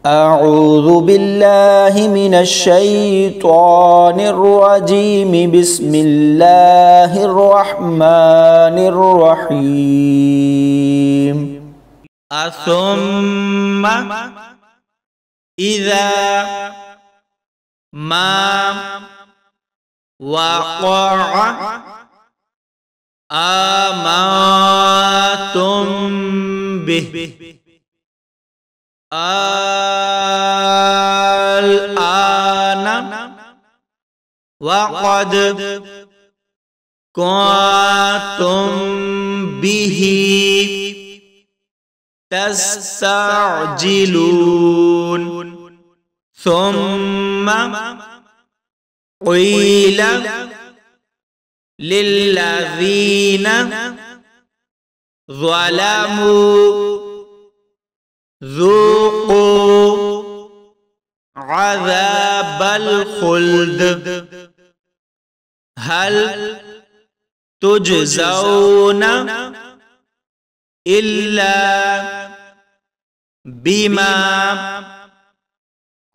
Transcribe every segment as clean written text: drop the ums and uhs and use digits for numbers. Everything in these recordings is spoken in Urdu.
أعوذ بالله من الشيطان الرجيم بسم الله الرحمن الرحيم ثم إذا ما وقع آمنتم به الآن وقد كنتم به تستعجلون ثم قيل للذين ظلموا ذوقوا عذاب الخلد هل تجزون إلا بما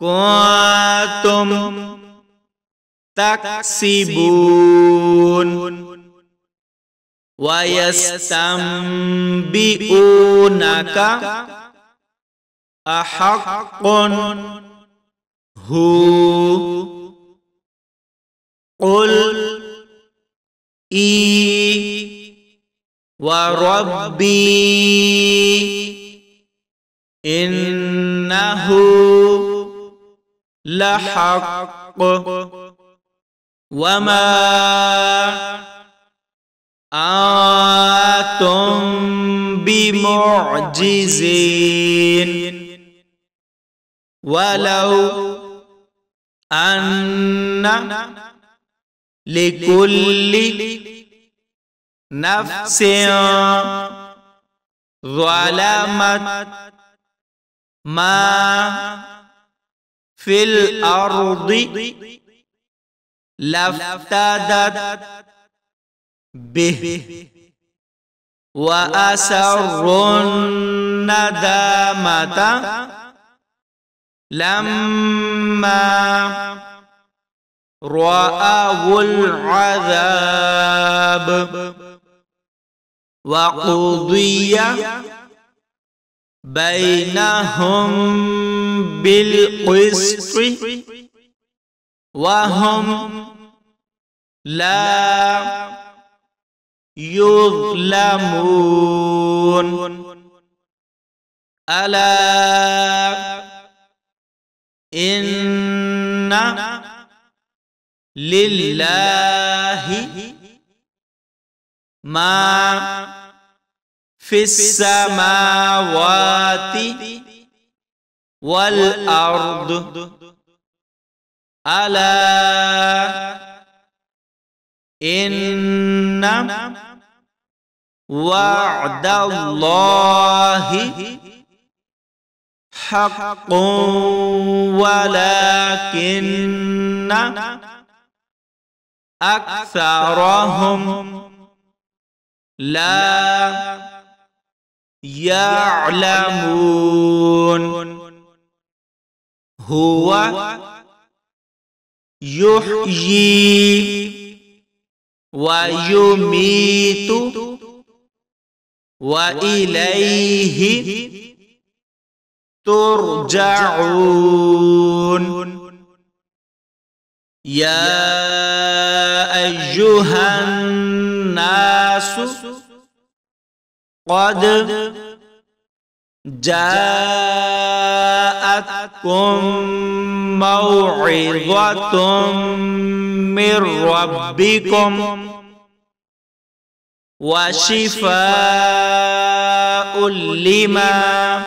كنتم تكسبون ويستنبئونك أحق هو قل إي وربي إنه لحق وما أنتم بمعجزين ولو أن لكل نفس ظلمت ما في الأرض لافتدت به وأسروا الندامة لما رأوا العذاب وقضي بينهم بالقسط وهم لا يظلمون ألا إن لله ما في السماوات والأرض ألا إن وعد الله حق ولكن أكثرهم لا يعلمون هو يحيي ويميت وإليه ترجعون يا أيها الناس قد جاءتكم موعظة من ربكم وشفاء لما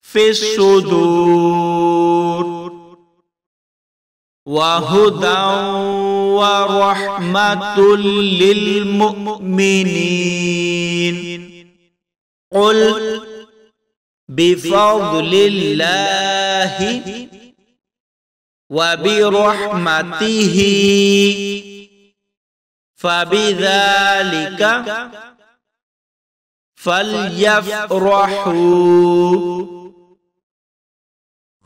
في الصدور وهدى ورحمة للمؤمنين قل بفضل الله وبرحمته فبذلك فليفرحوا